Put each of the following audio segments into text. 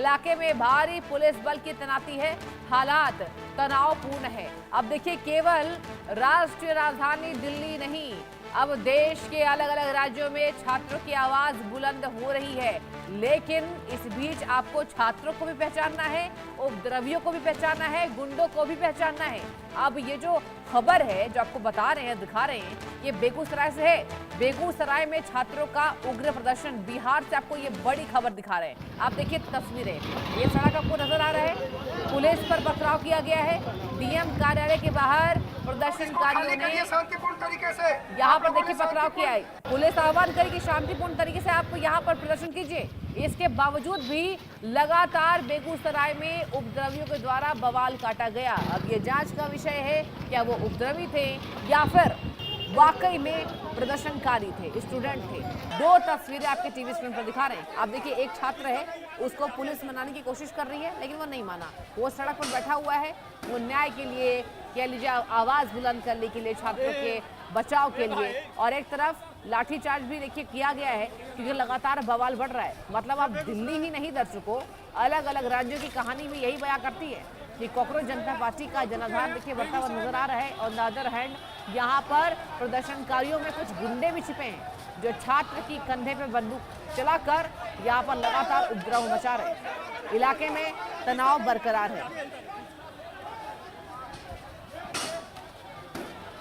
इलाके में भारी पुलिस बल की तैनाती है। हालात तनावपूर्ण है। अब देखिए, केवल राष्ट्रीय राजधानी दिल्ली नहीं, अब देश के अलग अलग राज्यों में छात्रों की आवाज बुलंद हो रही है। लेकिन इस बीच आपको छात्रों को भी पहचानना है, उपद्रवियों को भी पहचानना है, गुंडों को भी पहचानना है। अब ये जो खबर है जो आपको बता रहे हैं, दिखा रहे हैं, ये बेगूसराय से है। बेगूसराय में छात्रों का उग्र प्रदर्शन। बिहार से आपको ये बड़ी खबर दिखा रहे हैं। आप देखिए तस्वीरें, ये सड़क आपको नजर आ रहा है। पुलिस पर पथराव किया गया है। डीएम कार्यालय के बाहर प्रदर्शनकारियों ने शांतिपूर्ण तरीके से यहाँ पर देखिए पथराव किया है। पुलिस आह्वान करेगी शांतिपूर्ण तरीके से आप यहाँ पर प्रदर्शन कीजिए। इसके बावजूद भी लगातार बेगूसराय में उपद्रवियों के द्वारा बवाल काटा गया। अब ये जांच का विषय है, क्या वो उपद्रवी थे या फिर वाकई में प्रदर्शनकारी थे, स्टूडेंट थे। दो तस्वीरें आपके टीवी स्क्रीन पर दिखा रहे हैं। आप देखिए, एक छात्र है, उसको पुलिस मनाने की कोशिश कर रही है, लेकिन वो नहीं माना। वो सड़क पर बैठा हुआ है, वो न्याय के लिए, कह लीजिए आवाज बुलंद करने के लिए, छात्रों के बचाव के लिए। और एक तरफ लाठीचार्ज भी देखिए किया गया है, क्योंकि लगातार बवाल बढ़ रहा है। मतलब अब दिल्ली ही नहीं दर्शकों, अलग अलग राज्यों की कहानी भी यही बयां करती है कि कांग्रेस जनता पार्टी का जनाधार देखिए बढ़ता हुआ नजर आ रहा है। और अदर हैंड यहाँ पर प्रदर्शनकारियों में कुछ गुंडे भी छिपे हैं, जो छात्र की कंधे पे बंदूक चलाकर यहाँ पर लगातार उपद्रव मचा रहे हैं। इलाके में तनाव बरकरार है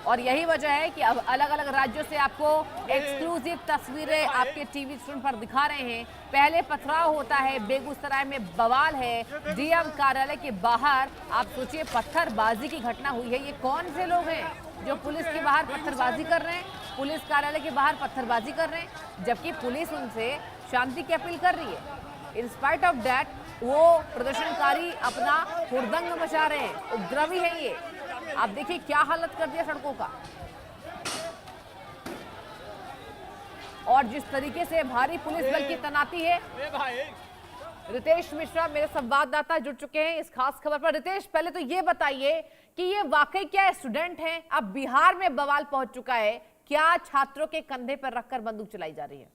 और यही वजह है कि अब अलग अलग राज्यों से आपको एक्सक्लूसिव तस्वीरें आपके टीवी स्क्रीन पर दिखा रहे हैं। पहले पथराव होता है, बेगूसराय में बवाल है डीएम कार्यालय के बाहर। आप सोचिए, पत्थरबाजी की घटना हुई है। ये कौन से लोग हैं जो पुलिस के बाहर पत्थरबाजी कर रहे हैं, पुलिस कार्यालय के बाहर पत्थरबाजी कर रहे हैं, जबकि पुलिस उनसे शांति की अपील कर रही है। इन स्पाइट ऑफ दैट वो प्रदर्शनकारी अपना हुड़दंग मचा रहे हैं। उपद्रवी है ये। आप देखिए क्या हालत कर दिया सड़कों का। और जिस तरीके से भारी पुलिस बल की तैनाती है। रितेश मिश्रा मेरे संवाददाता जुड़ चुके हैं इस खास खबर पर। रितेश, पहले तो ये बताइए कि ये वाकई क्या स्टूडेंट हैं? अब बिहार में बवाल पहुंच चुका है, क्या छात्रों के कंधे पर रखकर बंदूक चलाई जा रही है?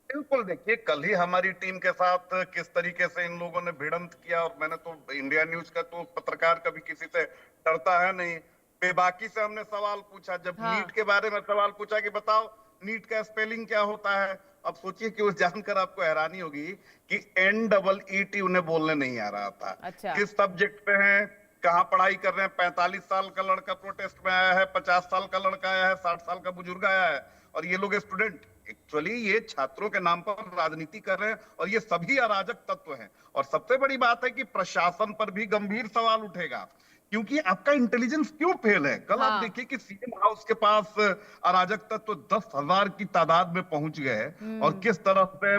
बिल्कुल, देखिए कल ही हमारी टीम के साथ किस तरीके से इन लोगों ने भिड़ंत किया। और मैंने तो इंडिया न्यूज का तो पत्रकार कभी किसी से डरता है नहीं। बेबाकी से हमने सवाल पूछा, जब नीट के बारे में सवाल पूछा कि बताओ नीट का स्पेलिंग क्या होता है। अब सोचिए कि उस जानकर आपको हैरानी होगी कि NEET उन्हें बोलने नहीं आ रहा था। अच्छा। किस सब्जेक्ट पे हैं, कहाँ पढ़ाई कर रहे हैं। 45 साल का लड़का प्रोटेस्ट में आया है, 50 साल का लड़का आया है, 60 साल का बुजुर्ग आया है, और ये लोग स्टूडेंट। एक्चुअली ये छात्रों के नाम पर राजनीति कर रहे हैं और ये सभी अराजक तत्व हैं। और सबसे बड़ी बात है कि प्रशासन पर भी गंभीर सवाल उठेगा, क्योंकि आपका इंटेलिजेंस क्यों फेल है। कल आप देखिए कि सीएम हाउस के पास अराजक तत्व 10,000 की तादाद में पहुंच गए और किस तरह से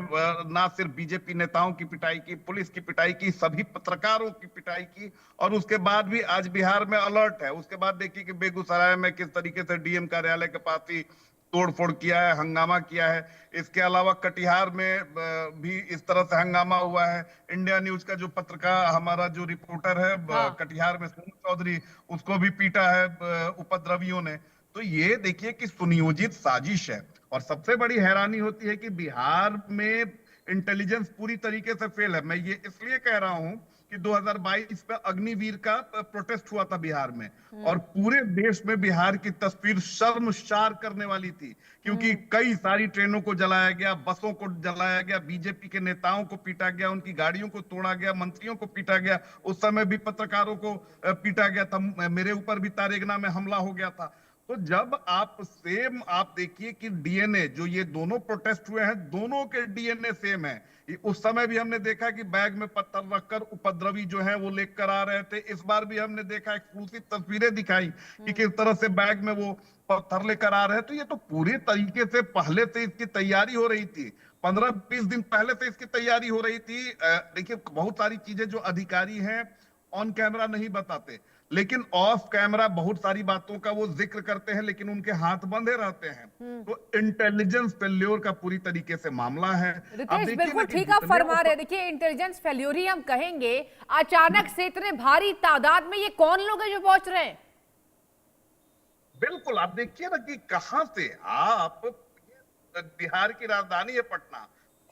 ना सिर्फ बीजेपी नेताओं की पिटाई की, पुलिस की पिटाई की, सभी पत्रकारों की पिटाई की। और उसके बाद भी आज बिहार में अलर्ट है। उसके बाद देखिए कि बेगूसराय में किस तरीके से डीएम कार्यालय के पास ही तोड़फोड़ किया है, हंगामा किया है। इसके अलावा कटिहार में भी इस तरह से हंगामा हुआ है। इंडिया न्यूज का जो पत्रकार, हमारा जो रिपोर्टर है कटिहार में, सोनू चौधरी, उसको भी पीटा है उपद्रवियों ने। तो ये देखिए कि सुनियोजित साजिश है। और सबसे बड़ी हैरानी होती है कि बिहार में इंटेलिजेंस पूरी तरीके से फेल है। मैं ये इसलिए कह रहा हूं कि 2022 में अग्निवीर का प्रोटेस्ट हुआ था बिहार में, और पूरे देश में बिहार की तस्वीर शर्मसार करने वाली थी, क्योंकि कई सारी ट्रेनों को जलाया गया, बसों को जलाया गया, बीजेपी के नेताओं को पीटा गया, उनकी गाड़ियों को तोड़ा गया, मंत्रियों को पीटा गया। उस समय भी पत्रकारों को पीटा गया था। मेरे ऊपर भी तारेगना में हमला हो गया था। तो जब आप देखिए कि डीएनए, जो ये दोनों प्रोटेस्ट हुए हैं, दोनों के डीएनए सेम है। उस समय भी हमने देखा कि बैग में पत्थर रखकर उपद्रवी जो है वो लेकर आ रहे थे। इस बार भी हमने देखा, एक्सक्लूसिव तस्वीरें दिखाई कि किस तरह से बैग में वो पत्थर लेकर आ रहे हैं। तो ये तो पूरी तरीके से पहले से इसकी तैयारी हो रही थी। 15-20 दिन पहले से इसकी तैयारी हो रही थी। देखिए, बहुत सारी चीजें जो अधिकारी हैं ऑन कैमरा नहीं बताते, लेकिन ऑफ कैमरा बहुत सारी बातों का वो जिक्र करते हैं, लेकिन उनके हाथ बंधे रहते हैं। तो इंटेलिजेंस फेल्योर का पूरी तरीके से मामला है। रितेश, बिल्कुल ठीक आप फरमा रहे हैं। देखिए, इंटेलिजेंस फेल्योर ही हम कहेंगे। अचानक से इतने भारी तादाद में ये कौन लोग हैं जो पहुंच रहे हैं? बिल्कुल, आप देखिए ना कि कहां से बिहार की राजधानी है पटना,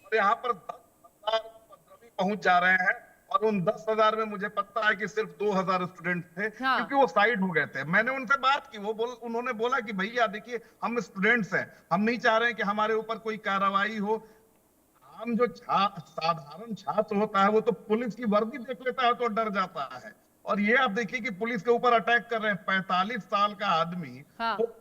और यहाँ पर 10,000 उपद्रवी पहुंच जा रहे हैं। और उन 10,000 में मुझे पता है कि सिर्फ 2,000 स्टूडेंट थे, हाँ। क्योंकि वो साइड हो गए थे। मैंने उनसे बात की, उन्होंने बोला कि भैया देखिए, हम स्टूडेंट्स हैं, हम नहीं चाह रहे हैं कि हमारे ऊपर कोई कार्रवाई हो। आम जो साधारण छात्र होता है, वो तो पुलिस की वर्दी देख लेता है तो डर जाता है। और ये आप देखिए कि पुलिस के ऊपर अटैक कर रहे हैं 45 साल का आदमी। हाँ। वो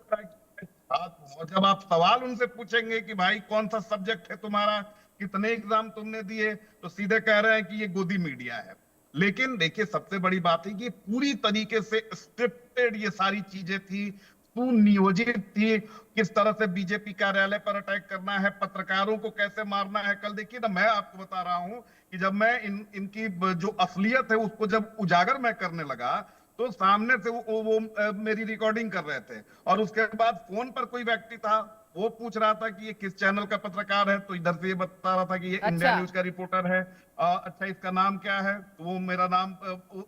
और जब आप सवाल उनसे पूछेंगे कि भाई कौन सा सब्जेक्ट है तुम्हारा, कितने एग्जाम तुमने दिए, तो सीधे कह रहे हैं कि ये गोदी मीडिया है। लेकिन देखिए, सबसे बड़ी बात है कि पूरी तरीके से स्क्रिप्टेड ये सारी चीजें थी, सुनियोजित थी। किस तरह से बीजेपी कार्यालय पर अटैक करना है, पत्रकारों को कैसे मारना है। कल देखिए ना, मैं आपको बता रहा हूं कि जब मैं इनकी जो असलियत है उसको जब उजागर मैं करने लगा, तो सामने से वो मेरी रिकॉर्डिंग कर रहे थे। और उसके बाद फोन पर कोई व्यक्ति था, वो पूछ रहा था कि ये किस चैनल का पत्रकार है, तो इधर से ये बता रहा था कि ये इंडिया न्यूज का रिपोर्टर है। अच्छा, इसका नाम क्या है, तो वो मेरा नाम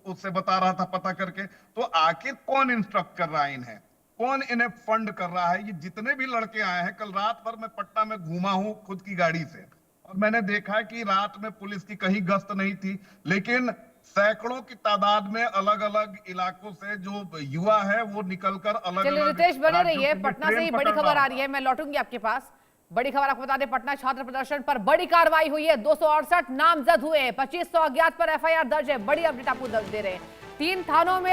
उससे बता रहा था पता करके। तो आखिर कौन इंस्ट्रक्ट कर रहा है इन्हें, कौन इन्हें फंड कर रहा है? ये जितने भी लड़के आए हैं, कल रात भर मैं पटना में घूमा हूं खुद की गाड़ी से, और मैंने देखा कि रात में पुलिस की कहीं गश्त नहीं थी, लेकिन सैकड़ों की तादाद में अलग अलग इलाकों से जो युवा है वो निकलकर अलग चलिए अलग रितेश बने रहिए, पटना से ही बड़ी खबर आ रही है। है, मैं लौटूंगी आपके पास। बड़ी खबर आपको बता दें, पटना छात्र प्रदर्शन पर बड़ी कार्रवाई हुई है, 268 नामजद हुए, 2500 अज्ञात पर एफआईआर दर्ज है। बड़ी अपडेट आपको दे रहे हैं, 3 थानों में